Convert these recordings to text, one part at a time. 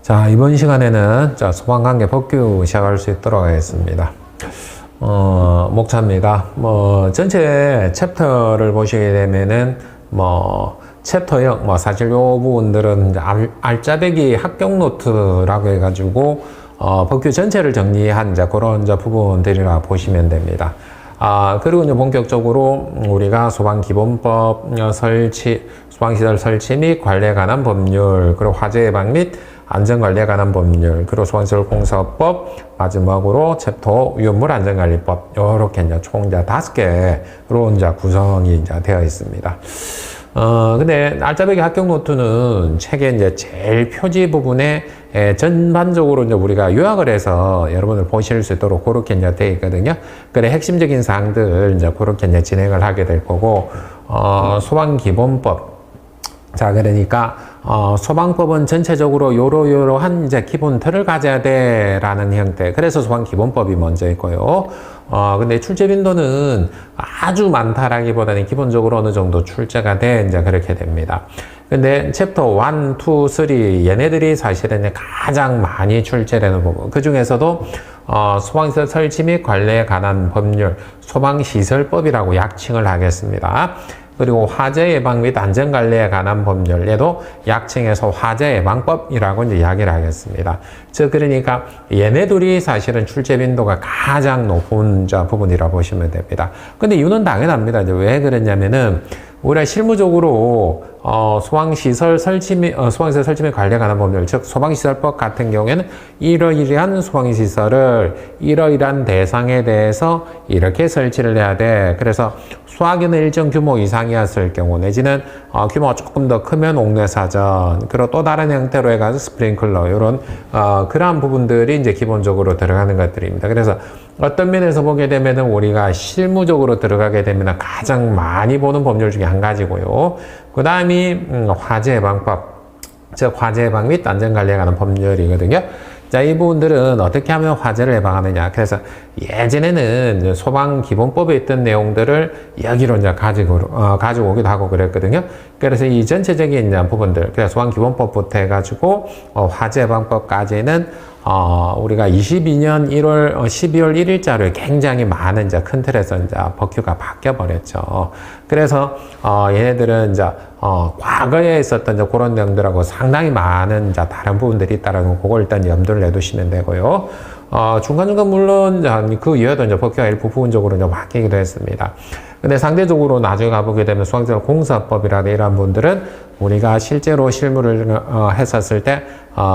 자, 이번 시간에는 소방관계 법규 시작할 수 있도록 하겠습니다. 목차입니다. 전체 챕터를 보시게 되면은, 챕터형, 사실 요 부분들은 이제 알짜배기 합격 노트라고 해가지고, 법규 전체를 정리한 그런 부분들이라 보시면 됩니다. 그리고 이제 본격적으로 우리가 소방기본법 설치, 소방시설 설치 및 관리에 관한 법률, 그리고 화재 예방 및 안전관리에 관한 법률, 그리고 소방시설 공사법, 마지막으로 챕터 위험물 안전관리법, 요렇게 이제 총 5개로 이제 구성이 이제 되어 있습니다. 근데 알짜배기 합격 노트는 책의 이제 제일 표지 부분에 전반적으로 이제 우리가 요약을 해서 여러분들 보실 수 있도록 그렇게 이제 되어 있거든요. 그래, 핵심적인 사항들 이제 그렇게 이제 진행을 하게 될 거고, 소방기본법. 자, 그러니까, 소방법은 전체적으로 요러한 이제 기본 틀을 가져야 돼 라는 형태. 그래서 소방기본법이 먼저 있고요. 근데 출제 빈도는 아주 많다라기보다는 기본적으로 어느 정도 출제가 돼 이제 그렇게 됩니다. 근데 챕터 1, 2, 3 얘네들이 사실은 가장 많이 출제되는 부분. 그 중에서도 소방시설 설치 및 관리에 관한 법률, 소방시설법이라고 약칭을 하겠습니다. 그리고 화재 예방 및 안전관리에 관한 법률, 얘도 약칭해서 화재 예방법이라고 이제 이야기를 하겠습니다. 그러니까 얘네들이 사실은 출제 빈도가 가장 높은 부분이라 보시면 됩니다. 근데 이유는 당연합니다. 이제 왜 그랬냐면은, 우리가 실무적으로 소방시설 설치 및 관리에 관한 법률, 즉 소방시설법 같은 경우에는 이러이러한 소방시설을 이러이러한 대상에 대해서 이렇게 설치를 해야 돼. 그래서 수화기는 일정 규모 이상이었을 경우, 내지는 규모가 조금 더 크면 옥내사전, 그리고 또 다른 형태로 해가지고 스프링클러, 이런 그러한 부분들이 이제 기본적으로 들어가는 것들입니다. 그래서 어떤 면에서 보게 되면은 우리가 실무적으로 들어가게 되면 가장 많이 보는 법률 중에 한 가지고요. 그 다음이 화재 예방법, 즉 화재 예방 및 안전관리에 관한 법률이거든요. 자, 이 부분들은 어떻게 하면 화재를 예방하느냐. 그래서 예전에는 소방기본법에 있던 내용들을 여기로 이제 가지고 오기도 하고 그랬거든요. 그래서 이 전체적인 부분들, 그래서 소방기본법부터 해가지고 화재 예방법까지는 우리가 22년 12월 1일자로 굉장히 많은 큰 틀에서 법규가 바뀌어 버렸죠. 그래서 얘네들은 과거에 있었던 그런 내용들하고 상당히 많은 다른 부분들이 있다라는 거, 그걸 일단 염두를 내두시면 되고요. 중간중간 물론 그 이후에도 법규가 일부 부분적으로 바뀌기도 했습니다. 근데 상대적으로 나중에 가보게 되면 소방시설 공사법이라든지 이런 분들은 우리가 실제로 실무를 했었을 때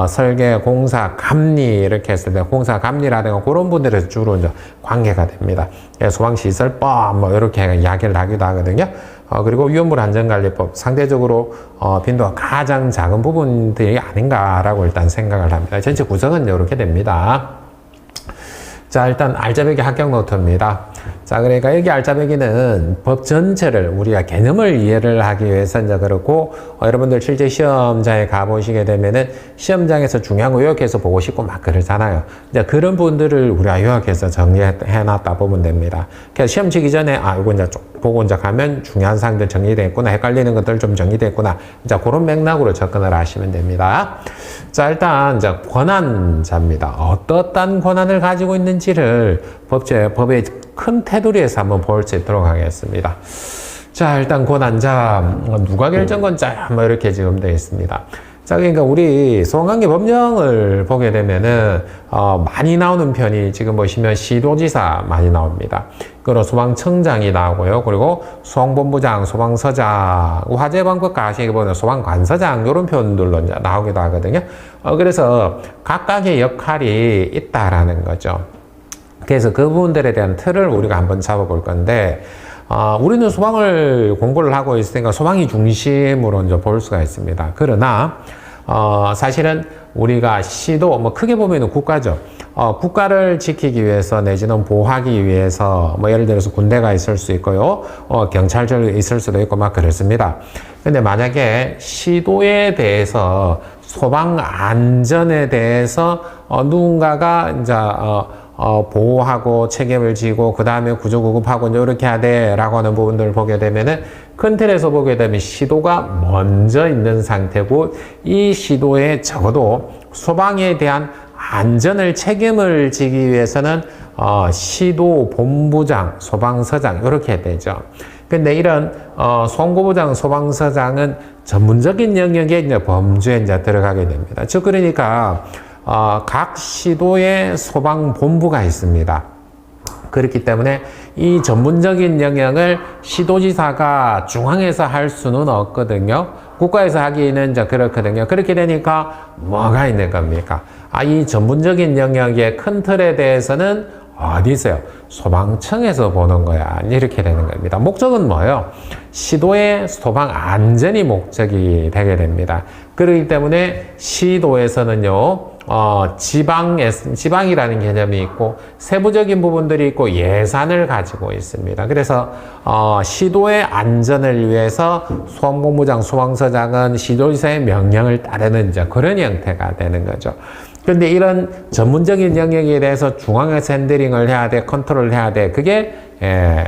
설계, 공사, 감리 이렇게 했을 때 공사, 감리라든가 그런 분들에서 주로 관계가 됩니다. 소방시설법 이렇게 이야기를 하기도 하거든요. 그리고 위험물 안전관리법, 상대적으로 빈도가 가장 작은 부분들이 아닌가라고 일단 생각을 합니다. 전체 구성은 이렇게 됩니다. 자, 일단 알짜배기 합격 노트입니다. 자, 그러니까 여기 알짜배기는 법 전체를 우리가 개념을 이해를 하기 위해서 그렇고, 여러분들 실제 시험장에 가보시게 되면은 시험장에서 중요한 거 요약해서 보고 싶고 막 그러잖아요. 이제 그런 분들을 우리가 요약해서 정리해놨다 보면 됩니다. 그래서 시험 치기 전에, 이거 이제 좀 보고 가면 중요한 사항들 정리됐구나, 헷갈리는 것들 좀 정리됐구나, 이제 그런 맥락으로 접근을 하시면 됩니다. 자, 일단 권한자입니다. 어떠한 권한을 가지고 있는지를 법의 큰 테두리에서 한번 볼 수 있도록 하겠습니다. 자, 일단 권한자, 누가 결정권자, 이렇게 지금 되어 있습니다. 자, 그러니까 우리 소방관계 법령을 보게 되면은 많이 나오는 편이 지금 보시면 시도지사 많이 나옵니다. 그리고 소방청장이 나오고요. 그리고 소방본부장, 소방서장, 화재예방법 가시게 보면 소방관서장 이런 표현들로 이제 나오기도 하거든요. 그래서 각각의 역할이 있다라는 거죠. 그래서 그 부분들에 대한 틀을 우리가 한번 잡아볼 건데, 우리는 소방을 공부를 하고 있으니까 소방이 중심으로 이제 볼 수가 있습니다. 그러나, 사실은 우리가 시도, 크게 보면은 국가죠. 국가를 지키기 위해서 내지는 보호하기 위해서, 예를 들어서 군대가 있을 수 있고요. 경찰청이 있을 수도 있고 막 그렇습니다. 근데 만약에 시도에 대해서 소방 안전에 대해서 누군가가 이제 보호하고 책임을 지고 그 다음에 구조구급하고 이렇게 해야 돼 라고 하는 부분들을 보게 되면은 큰 틀에서 보게 되면 시도가 먼저 있는 상태고 이 시도에 적어도 소방에 대한 안전을 책임을 지기 위해서는 시도 본부장, 소방서장 이렇게 되죠. 근데 이런 소방본부장, 소방서장은 전문적인 영역에 이제 범주에 이제 들어가게 됩니다. 즉 그러니까 각 시도에 소방본부가 있습니다. 그렇기 때문에 이 전문적인 영역을 시도지사가 중앙에서 할 수는 없거든요. 국가에서 하기는 이제 그렇거든요. 그렇게 되니까 뭐가 있는 겁니까? 이 전문적인 영역의 큰 틀에 대해서는 어디 있어요? 소방청에서 보는 거야. 이렇게 되는 겁니다. 목적은 뭐예요? 시도의 소방 안전이 목적이 되게 됩니다. 그렇기 때문에 시도에서는요, 지방이라는 개념이 있고, 세부적인 부분들이 있고, 예산을 가지고 있습니다. 그래서, 시도의 안전을 위해서 소방본부장, 소방서장은 시도지사의 명령을 따르는 그런 형태가 되는 거죠. 그런데 이런 전문적인 영역에 대해서 중앙에서 핸들링을 해야 돼, 컨트롤을 해야 돼. 그게,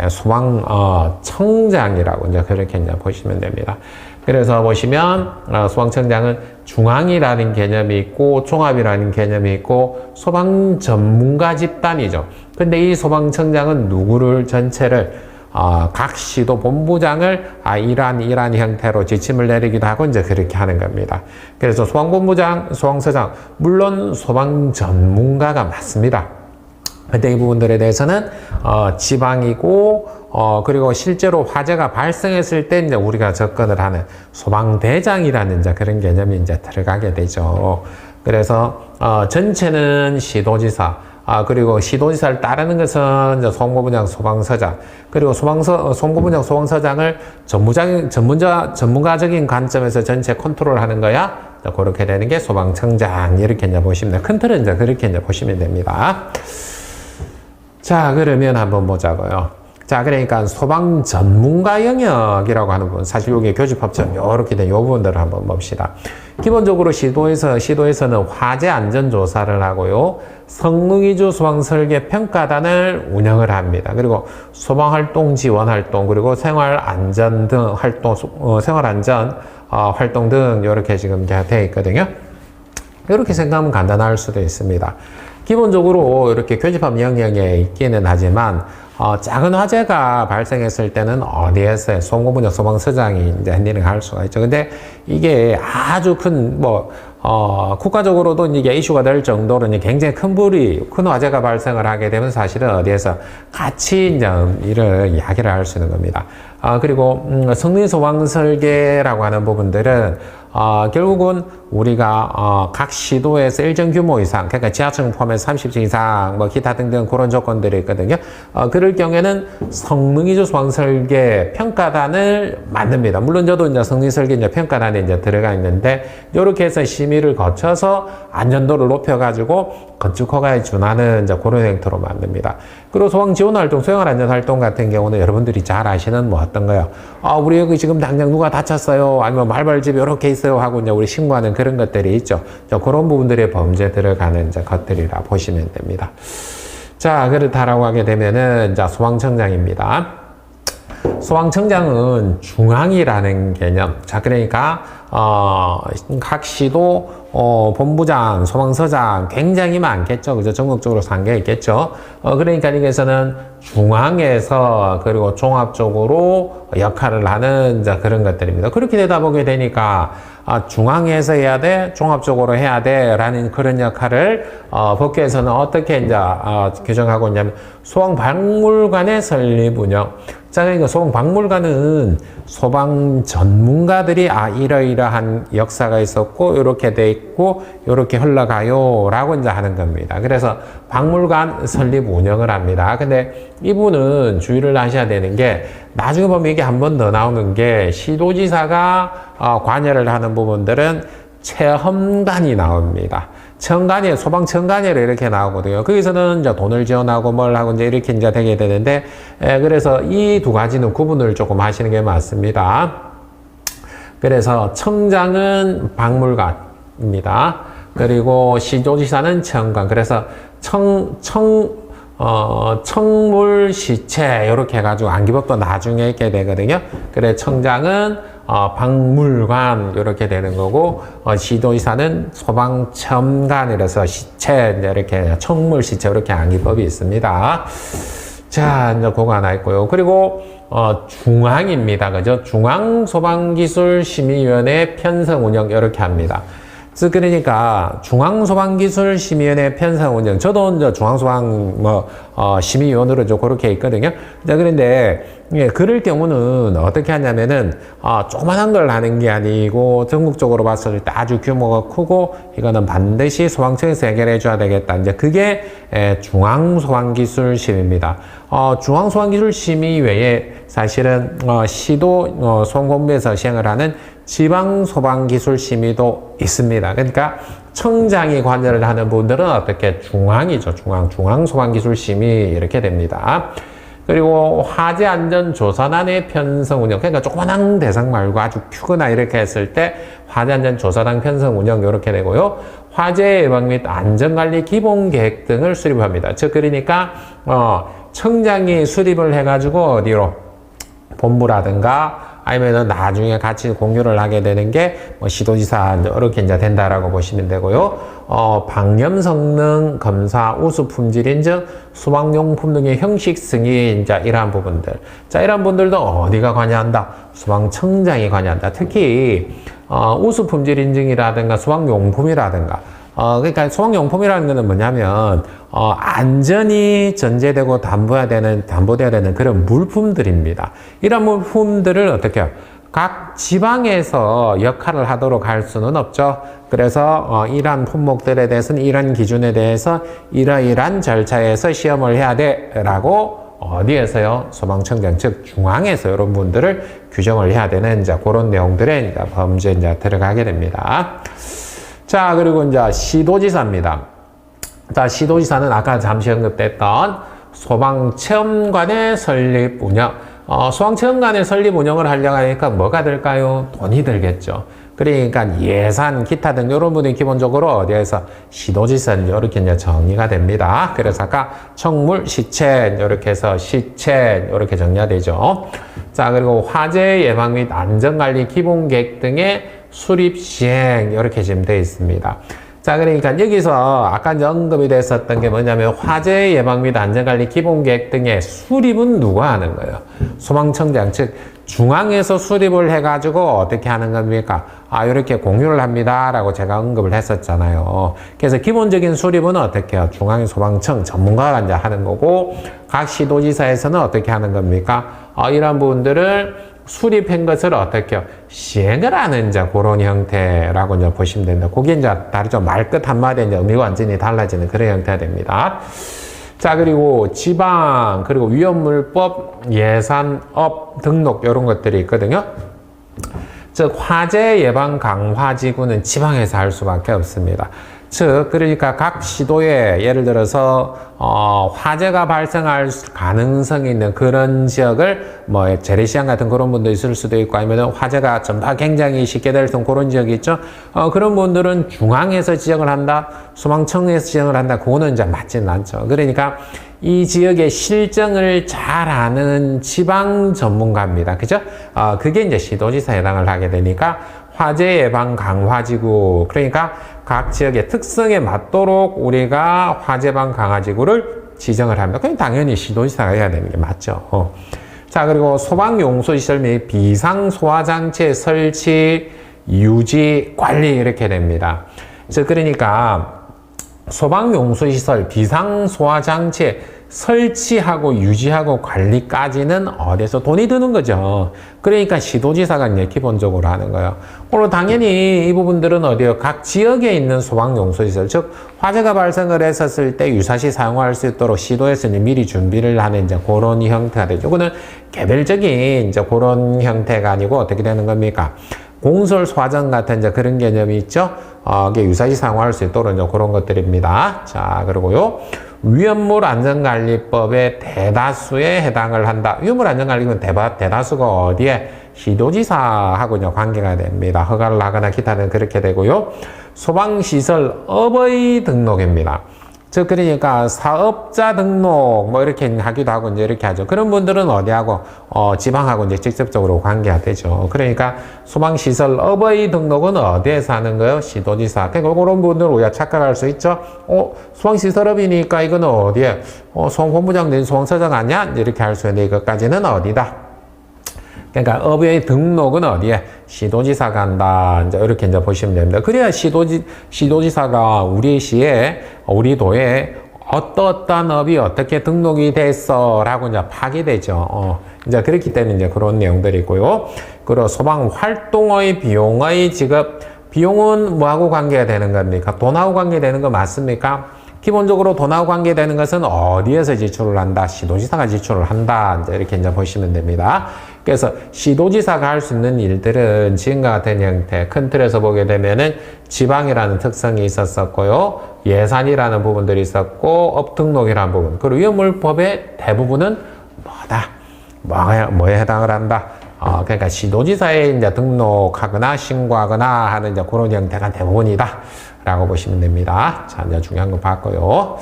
소방청장이라고 그렇게 보시면 됩니다. 그래서 보시면 소방청장은 중앙이라는 개념이 있고 종합이라는 개념이 있고 소방 전문가 집단이죠. 근데 이 소방청장은 누구를 전체를 각 시도 본부장을 이러한 형태로 지침을 내리기도 하고 그렇게 하는 겁니다. 그래서 소방본부장, 소방서장 물론 소방 전문가가 맞습니다. 근데 이 부분들에 대해서는 지방이고 그리고 실제로 화재가 발생했을 때 이제 우리가 접근을 하는 소방대장이라는 그런 개념이 이제 들어가게 되죠. 그래서 전체는 시도지사, 그리고 시도지사를 따르는 것은 이제 소방본부장, 소방서장, 그리고 소방본부장, 소방서장을 전문가적인 관점에서 전체 컨트롤하는 거야. 그렇게 되는 게 소방청장 이렇게 이제 보시면 돼요. 큰 틀은 이제 보시면 됩니다. 자, 그러면 한번 보자고요. 자, 그러니까 소방 전문가 영역이라고 하는 부분, 사실 여기 교집합처럼 이렇게 된 이 부분들을 한번 봅시다. 기본적으로 시도에서는 화재 안전 조사를 하고요. 성능위주 소방 설계 평가단을 운영을 합니다. 그리고 소방 활동 지원 활동, 그리고 생활 안전 등 활동, 생활 안전 활동 등 이렇게 지금 되어 있거든요. 이렇게 생각하면 간단할 수도 있습니다. 기본적으로 이렇게 교집합 영역에 있기는 하지만 작은 화재가 발생했을 때는 어디에서 소방본부장, 소방서장이 이제 핸들링 할 수가 있죠. 근데 이게 아주 큰 국가적으로도 이게 이슈가 될 정도로 굉장히 큰 화재가 발생을 하게 되면 사실은 어디에서 같이 이제 이를 이야기를 할 수 있는 겁니다. 그리고 성능 소방 설계라고 하는 부분들은 결국은 우리가 각 시도에서 일정 규모 이상, 그러니까 지하층 포함해서 30층 이상, 기타 등등 그런 조건들이 있거든요. 그럴 경우에는 성능위주 소방 설계 평가단을 만듭니다. 물론 저도 이제 성능 설계 평가단에 이제 들어가 있는데, 이렇게 해서 심의를 거쳐서 안전도를 높여가지고 건축 허가에 준하는 이제 그런 형태로 만듭니다. 그리고 소방 지원 활동, 소형 안전 활동 같은 경우는 여러분들이 잘 아시는 어떤 거요? 우리 여기 지금 당장 누가 다쳤어요, 아니면 말벌집이 이렇게 있어요 하고 이제 우리 신고하는 그런 것들이 있죠. 그런 부분들의 범죄에 들어가는 것들이라 보시면 됩니다. 자, 그렇다라고 하게 되면은 소방청장입니다. 소방청장은 중앙이라는 개념. 자, 그러니까 각 시도 본부장, 소방서장 굉장히 많겠죠. 그죠? 전국적으로 산게 있겠죠. 그러니까 여기서는 중앙에서 그리고 종합적으로 역할을 하는 그런 것들입니다. 그렇게 되다 보게 되니까 중앙에서 해야 돼, 종합적으로 해야 돼 라는 그런 역할을 법규에서는 어떻게 이제 규정하고 있냐면 소방박물관의 설립 운영. 자, 그러니까 소방박물관은 소방 전문가들이 이러이러한 역사가 있었고 이렇게 돼 있고 이렇게 흘러가요 라고 이제 하는 겁니다. 그래서 박물관 설립 운영을 합니다. 근데 이분은 주의를 하셔야 되는 게 나중에 보면 이게 한 번 더 나오는 게 시도지사가 관여를 하는 부분들은 체험관이 나옵니다. 소방청관예로 이렇게 나오거든요. 거기서는 이제 돈을 지원하고 뭘 하고 이제 이렇게 이제 되게 되는데, 그래서 이 두 가지는 구분을 조금 하시는 게 맞습니다. 그래서 청장은 박물관입니다. 그리고 시도지사는 체험관. 그래서 청물시체 이렇게 해가지고 안기법도 나중에 있게 되거든요. 그래 청장은 박물관 이렇게 되는 거고, 시도지사는 소방첨관이라서 시체 이제 이렇게 청물 시체 이렇게 암기법이 있습니다. 자, 이제 그거 하나 있고요. 그리고 중앙입니다. 그죠? 중앙소방기술심의위원회 편성 운영 이렇게 합니다. 그러니까 중앙소방기술심의위원회 편성 운영, 저도 이제 중앙소방 심의위원으로 좀 그렇게 있거든요. 자, 그런데 예, 그럴 경우는 어떻게 하냐면은 조그만한 걸 하는 게 아니고 전국적으로 봤을 때 아주 규모가 크고 이거는 반드시 소방청에서 해결해 줘야 되겠다. 이제 그게 중앙소방기술심의입니다. 중앙소방기술심의 외에 사실은 시도 소방본부에서 시행을 하는 지방소방기술심의도 있습니다. 그러니까 청장이 관여를 하는 분들은 어떻게 중앙이죠. 중앙소방기술심의 이렇게 됩니다. 그리고 화재안전조사단의 편성 운영, 그러니까 조그만한 대상 말고 아주 크거나 이렇게 했을 때 화재안전조사단 편성 운영 이렇게 되고요. 화재 예방 및 안전관리 기본계획 등을 수립합니다. 즉 그러니까 청장이 수립을 해가지고 어디로 본부라든가 아니면은 나중에 같이 공유를 하게 되는 게 시도지사 이렇게 이제 된다라고 보시면 되고요. 방염 성능 검사, 우수 품질 인증, 소방용품 등의 형식 승인, 이제 이러한 부분들. 자, 이러한 분들도 어디가 관여한다? 소방청장이 관여한다. 특히 우수 품질 인증이라든가 소방용품이라든가. 그러니까 소방용품이라는 것은 뭐냐면 안전이 전제되고 담보돼야 되는 그런 물품들입니다. 이런 물품들을 어떻게 해요? 각 지방에서 역할을 하도록 할 수는 없죠. 그래서 이러한 품목들에 대해서는 이런 기준에 대해서 이러이러한 절차에서 시험을 해야 돼라고 어디에서요? 소방청장, 즉 중앙에서 이런 분들을 규정을 해야 되는 이제 그런 내용들에 이제 범죄에 이제 들어가게 됩니다. 자, 그리고 이제 시도지사입니다. 자, 시도지사는 아까 잠시 언급됐던 소방체험관의 설립 운영. 소방체험관의 설립 운영을 하려고 하니까 뭐가 들까요? 돈이 들겠죠. 그러니까 예산, 기타 등 이런 분이 기본적으로 어디에서 시도지사는 이렇게 이제 정의가 됩니다. 그래서 아까 청물, 시체 이렇게 해서 시체 이렇게 정리가 되죠. 자, 그리고 화재 예방 및 안전관리 기본계획 등의 수립 시행 이렇게 지금 되어 있습니다. 자, 그러니까 여기서 아까 언급이 됐었던 게 뭐냐면 화재 예방 및 안전관리 기본계획 등의 수립은 누가 하는 거예요? 소방청장, 즉 중앙에서 수립을 해가지고 어떻게 하는 겁니까? 이렇게 공유를 합니다 라고 제가 언급을 했었잖아요. 그래서 기본적인 수립은 어떻게 해요? 중앙의 소방청 전문가가 이제 하는 거고, 각 시도지사에서는 어떻게 하는 겁니까? 이런 부분들을 수립한 것을 어떻게 해요? 시행을 하는 이제 그런 형태라고 이제 보시면 됩니다. 그게 이제 다르죠. 말끝 한마디에 이제 의미가 완전히 달라지는 그런 형태가 됩니다. 자, 그리고 지방, 그리고 위험물법, 예산업 등록 이런 것들이 있거든요. 즉 화재 예방 강화지구는 지방에서 할 수밖에 없습니다. 즉 그러니까 각 시도에 예를 들어서 화재가 발생할 가능성이 있는 그런 지역을 재래시장 같은 그런 분도 있을 수도 있고, 아니면 화재가 전파 굉장히 쉽게 될 그런 지역이 있죠. 그런 분들은 중앙에서 지정을 한다, 소방청에서 지정을 한다. 그거는 이제 맞지는 않죠. 그러니까 이 지역의 실정을 잘 아는 지방 전문가입니다. 그죠? 그게 이제 시도지사에 해당을 하게 되니까 화재 예방 강화지구, 그러니까 각 지역의 특성에 맞도록 우리가 화재방 강화지구를 지정을 합니다. 그럼 당연히 시도지사가 해야 되는 게 맞죠. 자, 그리고 소방용소시설 및 비상소화장치 설치, 유지, 관리 이렇게 됩니다. 즉 그러니까 소방용소시설, 비상소화장치 설치하고 유지하고 관리까지는 어디서 돈이 드는 거죠. 그러니까 시도지사가 이제 기본적으로 하는 거예요. 물론 당연히 이 부분들은 어디요? 각 지역에 있는 소방용소시설, 즉 화재가 발생을 했었을 때 유사시 사용할 수 있도록 시도에서 미리 준비를 하는 이제 그런 형태가 되죠. 그거는 개별적인 이제 그런 형태가 아니고 어떻게 되는 겁니까? 공설 소화전 같은 이제 그런 개념이 있죠. 이게 유사시 사용할 수 있도록 이제 그런 것들입니다. 자, 그리고요. 위험물 안전관리법의 대다수에 해당을 한다. 위험물 안전관리법은 대다수가 어디에? 시도지사하고 이제 관계가 됩니다. 허가를 하거나 기타는 그렇게 되고요. 소방시설 업의 등록입니다. 즉, 그러니까 사업자 등록 뭐 이렇게 하기도 하고 이제 이렇게 하죠. 그런 분들은 어디하고, 지방하고 이제 직접적으로 관계가 되죠. 그러니까 소방시설업의 등록은 어디에서 하는 거예요? 시도지사. 그러니까 그런 분들은 우리가 착각할 수 있죠. 소방시설업이니까 이거는 어디에? 소방본부장 된 소방서장 아니야? 이렇게 할 수 있는데 이것까지는 어디다? 그러니까 업의 등록은 어디에? 시도지사가 한다. 이제 이렇게 이제 보시면 됩니다. 그래야 시도지사가 우리 시에, 우리 도에 어떠한 업이 어떻게 등록이 됐어 라고 이제 파기되죠. 이제 그렇기 때문에 이제 그런 내용들이 있고요. 그리고 소방 활동의 비용의 지급, 비용은 뭐하고 관계가 되는 겁니까? 돈하고 관계되는 거 맞습니까? 기본적으로 돈하고 관계되는 것은 어디에서 지출을 한다? 시도지사가 지출을 한다. 이제 이렇게 이제 보시면 됩니다. 그래서 시도지사가 할 수 있는 일들은 지금과 같은 형태, 큰 틀에서 보게 되면은 지방이라는 특성이 있었었고요. 예산이라는 부분들이 있었고, 업등록이라는 부분. 그리고 위험물법의 대부분은 뭐에 해당을 한다? 그러니까 시도지사에 이제 등록하거나 신고하거나 하는 이제 그런 형태가 대부분이다. 라고 보시면 됩니다. 자, 이제 중요한 거 봤고요.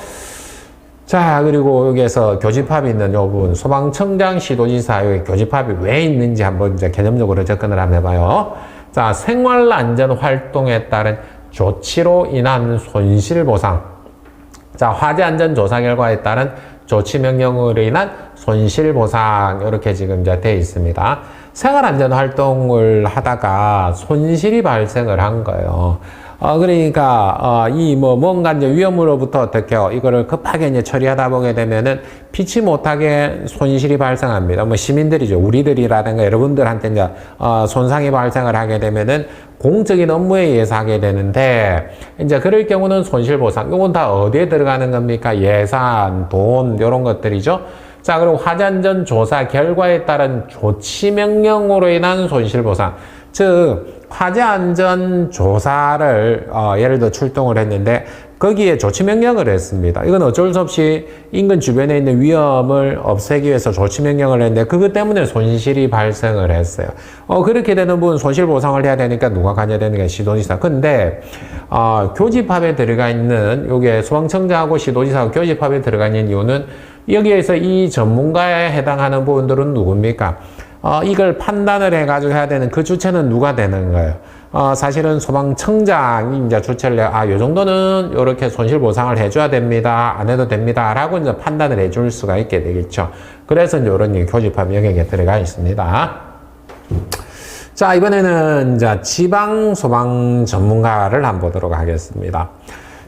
자, 그리고 여기에서 교집합이 있는 요 부분, 소방청장, 시도지사, 여기 교집합이 왜 있는지 한번 이제 개념적으로 접근을 한번 해봐요. 자, 생활안전활동에 따른 조치로 인한 손실보상. 자, 화재안전조사 결과에 따른 조치명령으로 인한 손실보상, 이렇게 지금 이제 되어 있습니다. 생활안전활동을 하다가 손실이 발생을 한 거예요. 그러니까, 뭔가 이제 위험으로부터 어떻게요? 이거를 급하게 이제 처리하다 보게 되면은 피치 못하게 손실이 발생합니다. 시민들이죠. 우리들이라든가 여러분들한테 이제, 손상이 발생을 하게 되면은 공적인 업무에 의해서 하게 되는데, 이제 그럴 경우는 손실보상. 이건 다 어디에 들어가는 겁니까? 예산, 돈, 이런 것들이죠. 자, 그리고 화재안전 조사 결과에 따른 조치명령으로 인한 손실보상. 즉, 화재안전 조사를 예를 들어 출동을 했는데 거기에 조치명령을 했습니다. 이건 어쩔 수 없이 인근 주변에 있는 위험을 없애기 위해서 조치명령을 했는데 그것 때문에 손실이 발생을 했어요. 그렇게 되는 부분 손실보상을 해야 되니까 누가 관여되는 게 시도지사. 근데 교집합에 들어가 있는 요게 소방청장하고 시도지사하고 교집합에 들어가 있는 이유는 여기에서 이 전문가에 해당하는 부분들은 누굽니까? 이걸 판단을 해가지고 해야 되는 그 주체는 누가 되는 거예요? 사실은 소방청장이 이제 주체를 요 정도는 이렇게 손실보상을 해줘야 됩니다. 안 해도 됩니다. 라고 이제 판단을 해줄 수가 있게 되겠죠. 그래서 이제 이런 교집합 영역에 들어가 있습니다. 자, 이번에는 이제 지방 소방 전문가를 한번 보도록 하겠습니다.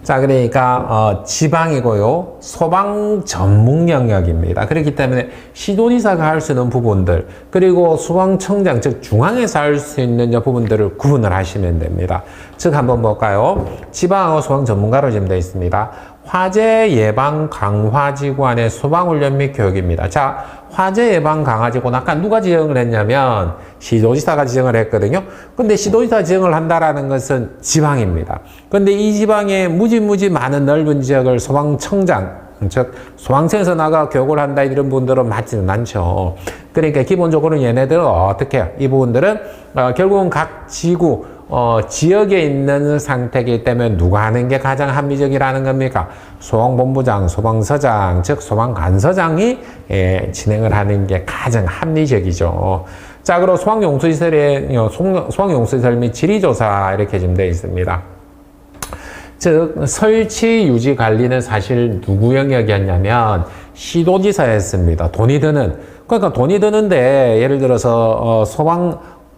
자, 그러니까 지방이고요. 소방 전문 영역입니다. 그렇기 때문에 시도지사가 할 수 있는 부분들, 그리고 소방청장, 즉 중앙에서 할 수 있는 부분들을 구분을 하시면 됩니다. 즉 한번 볼까요? 지방하고 소방 전문가로 지금 되어 있습니다. 화재 예방 강화지구안의 소방훈련 및 교육입니다. 자, 화재 예방 강화지구는 아까 누가 지정을 했냐면 시도지사가 지정을 했거든요. 근데 시도지사 지정을 한다라는 것은 지방입니다. 근데 이 지방에 무지 많은 넓은 지역을 소방청장, 즉 소방청에서 나가 교육을 한다 이런 분들은 맞지는 않죠. 그러니까 기본적으로 얘네들은 어떻게 해요? 이 부분들은 결국은 각 지구 지역에 있는 상태이기 때문에 누가 하는 게 가장 합리적이라는 겁니까? 소방본부장, 소방서장, 즉 소방관서장이 진행을 하는 게 가장 합리적이죠. 자, 그리고 소방용수시설 및 지리조사 이렇게 지금 되어 있습니다. 즉 설치, 유지, 관리는 사실 누구 영역이었냐면 시도지사였습니다. 돈이 드는데 예를 들어서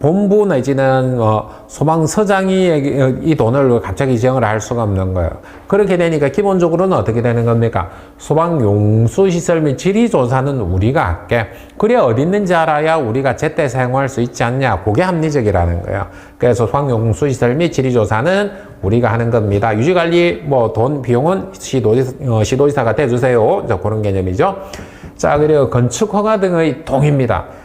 본부 내지는 소방서장이 이 돈을 갑자기 지정을 할 수가 없는 거예요. 그렇게 되니까 기본적으로는 어떻게 되는 겁니까? 소방용수시설 및 지리조사는 우리가 할게. 그래 어디 있는지 알아야 우리가 제때 사용할 수 있지 않냐. 그게 합리적이라는 거예요. 그래서 소방용수시설 및 지리조사는 우리가 하는 겁니다. 유지관리 돈 비용은 시도지사가 대주세요. 그런 개념이죠. 자, 그리고 건축허가 등의 동의입니다.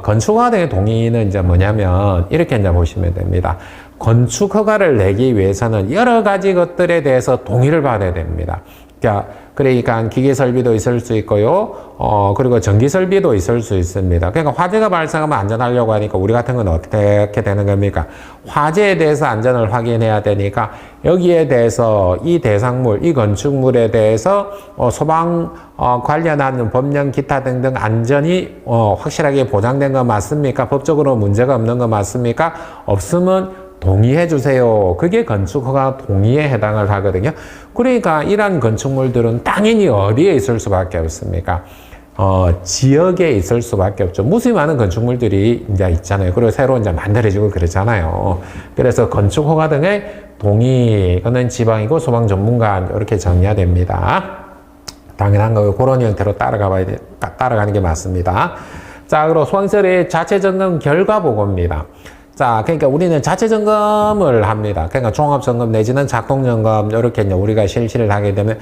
건축허가 등의 동의는 이제 뭐냐면 이렇게 이제 보시면 됩니다. 건축허가를 내기 위해서는 여러 가지 것들에 대해서 동의를 받아야 됩니다. 그러니까 그러니까 기계 설비도 있을 수 있고요. 그리고 전기 설비도 있을 수 있습니다. 그러니까 화재가 발생하면 안전하려고 하니까 우리 같은 건 어떻게 되는 겁니까? 화재에 대해서 안전을 확인해야 되니까 여기에 대해서 이 대상물, 이 건축물에 대해서 소방 관련한 법령 기타 등등 안전이 확실하게 보장된 거 맞습니까? 법적으로 문제가 없는 거 맞습니까? 없으면 동의해 주세요. 그게 건축허가 동의에 해당을 하거든요. 그러니까 이러한 건축물들은 당연히 어디에 있을 수밖에 없습니까? 지역에 있을 수밖에 없죠. 무수히 많은 건축물들이 이제 있잖아요. 그리고 새로 이제 만들어지고 그러잖아요. 그래서 건축허가 등의 동의는 지방이고 소방 전문가 이렇게 정해야 됩니다. 당연한 거고 그런 형태로 따라가는 게 맞습니다. 자, 그리고 소방시설의 자체 점검 결과 보고입니다. 자, 그러니까 우리는 자체 점검을 합니다. 그러니까 종합 점검 내지는 작동 점검 이렇게 이제 우리가 실시를 하게 되면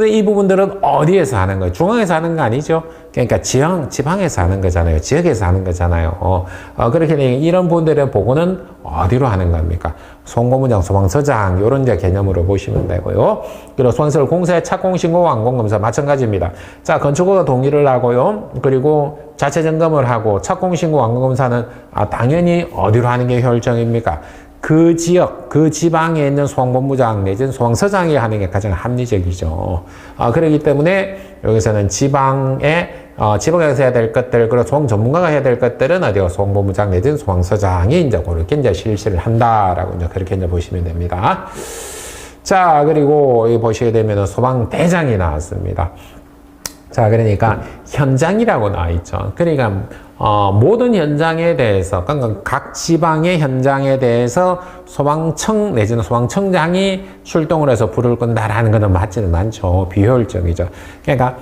이 부분들은 어디에서 하는 거예요? 중앙에서 하는 거 아니죠? 그러니까 지방에서 하는 거잖아요. 지역에서 하는 거잖아요. 그렇게 되면 이런 분들의 보고는 어디로 하는 겁니까? 소방본부장, 소방서장 이런 이제 개념으로 보시면 되고요. 그리고 소방시설 공사의 착공신고, 완공검사 마찬가지입니다. 자, 건축허가 동의를 하고요. 그리고 자체 점검을 하고 착공신고, 완공검사는 당연히 어디로 하는 게 효율적입니까? 그 지역, 그 지방에 있는 소방본부장 내지는 소방서장이 하는 게 가장 합리적이죠. 그렇기 때문에 여기서는 지방에서 해야 될 것들, 그리고 소방 전문가가 해야 될 것들은 어디가 소방본부장 내지는 소방서장이 이제 그렇게 이제 실시를 한다라고 이제 그렇게 이제 보시면 됩니다. 자, 그리고 여기 보시게 되면 소방대장이 나왔습니다. 자, 그러니까 현장이라고 나와 있죠. 그러니까 모든 현장에 대해서, 그러니까 각 지방의 현장에 대해서 소방청 내지는 소방청장이 출동을 해서 불을 끈다라는 것은 맞지는 않죠. 비효율적이죠. 그러니까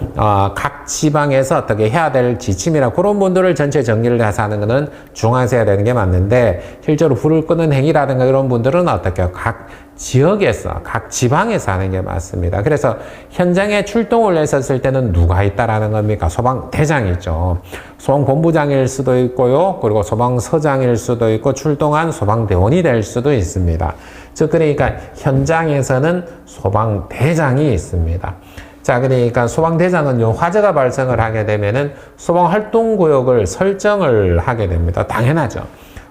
각 지방에서 어떻게 해야 될 지침이나 그런 분들을 전체 정리를 해서 하는 것은 중앙에서 해야 되는 게 맞는데, 실제로 불을 끄는 행위라든가 이런 분들은 어떻게 해요? 각 지역에서, 각 지방에서 하는 게 맞습니다. 그래서 현장에 출동을 했었을 때는 누가 있다라는 겁니까? 소방대장이죠. 소방본부장일 수도 있고요. 그리고 소방서장일 수도 있고 출동한 소방대원이 될 수도 있습니다. 즉, 그러니까 현장에서는 소방대장이 있습니다. 자, 그러니까 소방대장은 화재가 발생을 하게 되면은 소방활동구역을 설정을 하게 됩니다. 당연하죠.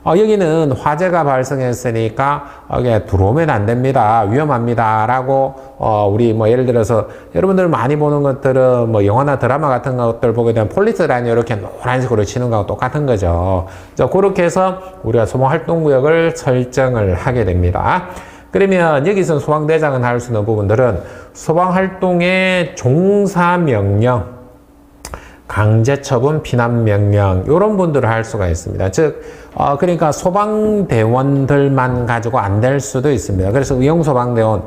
여기는 화재가 발생했으니까 여기에 들어오면 안 됩니다. 위험합니다. 라고 우리 뭐 예를 들어서 여러분들 많이 보는 것들은 뭐 영화나 드라마 같은 것들 보게 되면 폴리스 라인이 이렇게 노란색으로 치는 거하고 똑같은 거죠. 그렇게 해서 우리가 소방활동구역을 설정을 하게 됩니다. 그러면 여기서 소방대장은 할 수 있는 부분들은 소방활동의 종사명령, 강제처분, 피난명령 이런 분들을 할 수가 있습니다. 즉 그러니까 소방대원들만 가지고 안 될 수도 있습니다. 그래서 의용소방대원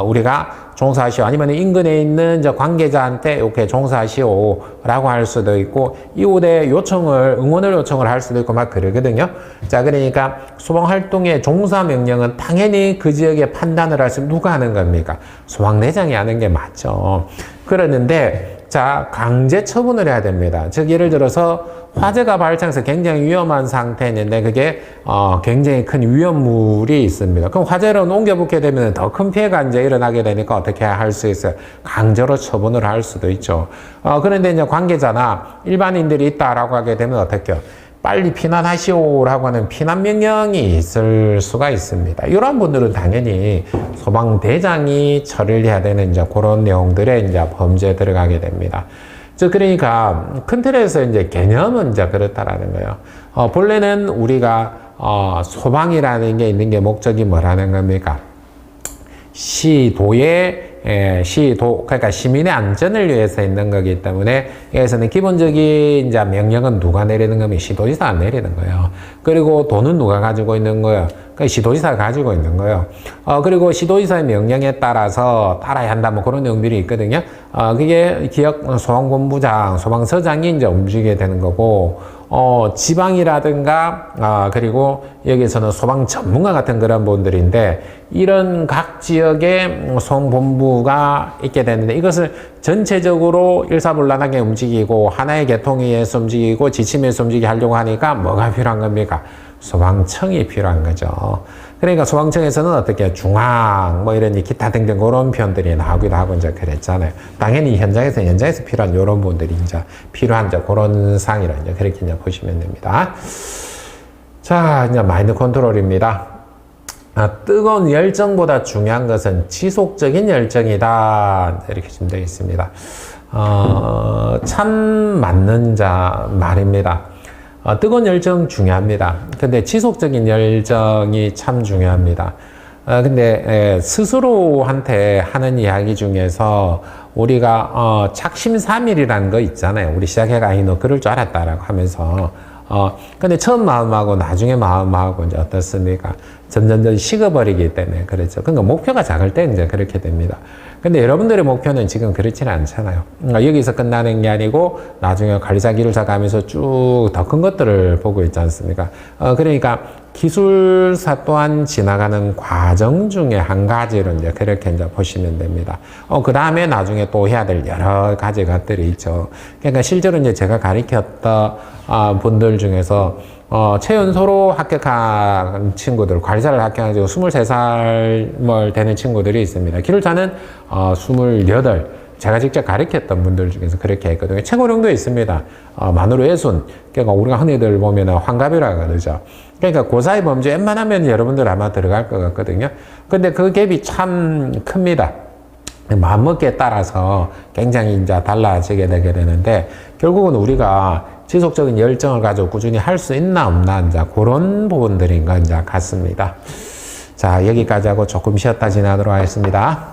우리가 종사하시오, 아니면 인근에 있는 관계자한테 이렇게 종사하시오라고 할 수도 있고, 이웃에 응원을 요청을 할 수도 있고 막 그러거든요. 자, 그러니까 소방활동의 종사명령은 당연히 그 지역에 판단을 할 수 누가 하는 겁니까? 소방대장이 하는 게 맞죠. 그러는데 자, 강제 처분을 해야 됩니다. 즉, 예를 들어서 화재가 발생해서 굉장히 위험한 상태인데 그게 굉장히 큰 위험물이 있습니다. 그럼 화재를 옮겨붙게 되면 더 큰 피해가 이제 일어나게 되니까 어떻게 할 수 있어요? 강제로 처분을 할 수도 있죠. 그런데 이제 관계자나 일반인들이 있다라고 하게 되면 어떻게 해요? 빨리 피난하시오라고 하는 피난명령이 있을 수가 있습니다. 이런 분들은 당연히 소방대장이 처리를 해야 되는 이제 그런 내용들의 이제 범죄에 들어가게 됩니다. 즉, 그러니까 큰 틀에서 이제 개념은 이제 그렇다라는 거예요. 본래는 우리가 소방이라는 게 있는 게 목적이 뭐라는 겁니까? 그러니까 시민의 안전을 위해서 있는 거기 때문에 여기서는 기본적인 이제 명령은 누가 내리는 거면 시도지사가 내리는 거예요. 그리고 돈은 누가 가지고 있는 거예요? 그러니까 시도지사가 가지고 있는 거예요. 그리고 시도지사의 명령에 따라서 따라야 한다 뭐 그런 내용들이 있거든요. 그게 지역 소방본부장, 소방서장이 이제 움직이게 되는 거고, 지방이라든가, 그리고 여기서는 소방 전문가 같은 그런 분들인데, 이런 각 지역에 소방본부가 있게 되는데, 이것을 전체적으로 일사불란하게 움직이고, 하나의 계통에 의해서 움직이고, 지침에 의해서 움직이게 하려고 하니까 뭐가 필요한 겁니까? 소방청이 필요한 거죠. 그러니까 소방청에서는 어떻게 중앙 뭐 이런 기타 등등 그런 표현들이 나오기도 하고 이제 그랬잖아요. 당연히 현장에서 필요한 이런 분들이 이제 필요한 이제 그런 상이라 이제 그렇게 이제 보시면 됩니다. 자, 이제 마인드 컨트롤입니다. 뜨거운 열정보다 중요한 것은 지속적인 열정이다. 이렇게 좀 되어 있습니다. 참 맞는 자 말입니다. 뜨거운 열정 중요합니다. 근데 지속적인 열정이 참 중요합니다. 근데 스스로한테 하는 이야기 중에서 우리가 작심삼일이라는 거 있잖아요. 우리 시작해가 너 그럴 줄 알았다라고 하면서 근데 처음 마음하고 나중에 마음하고 이제 어떻습니까? 점점 식어버리기 때문에 그렇죠. 그러니까 목표가 작을 때 이제 그렇게 됩니다. 근데 여러분들의 목표는 지금 그렇지는 않잖아요. 그러니까 여기서 끝나는 게 아니고 나중에 관리자 기술사 가면서 쭉 더 큰 것들을 보고 있지 않습니까? 그러니까 기술사 또한 지나가는 과정 중에 한 가지로 이제 그렇게 이제 보시면 됩니다. 그 다음에 나중에 또 해야 될 여러 가지 것들이 있죠. 그러니까 실제로 이제 제가 가르쳤던 분들 중에서 최연소로 합격한 친구들, 관리사를 합격한 지금 23살 되는 친구들이 있습니다. 기술사는 28, 제가 직접 가르쳤던 분들 중에서 그렇게 했거든요. 최고령도 있습니다. 만으로 예순. 그러니까 우리가 흔히들 보면 환갑이라고 그러죠. 그러니까 그 사이 범주 웬만하면 여러분들 아마 들어갈 것 같거든요. 근데 그 갭이 참 큽니다. 마음먹기에 따라서 굉장히 이제 달라지게 되게 되는데, 결국은 우리가 지속적인 열정을 가지고 꾸준히 할 수 있나 없나 이제 그런 부분들인 것 같습니다. 자, 여기까지 하고 조금 쉬었다 지나도록 하겠습니다.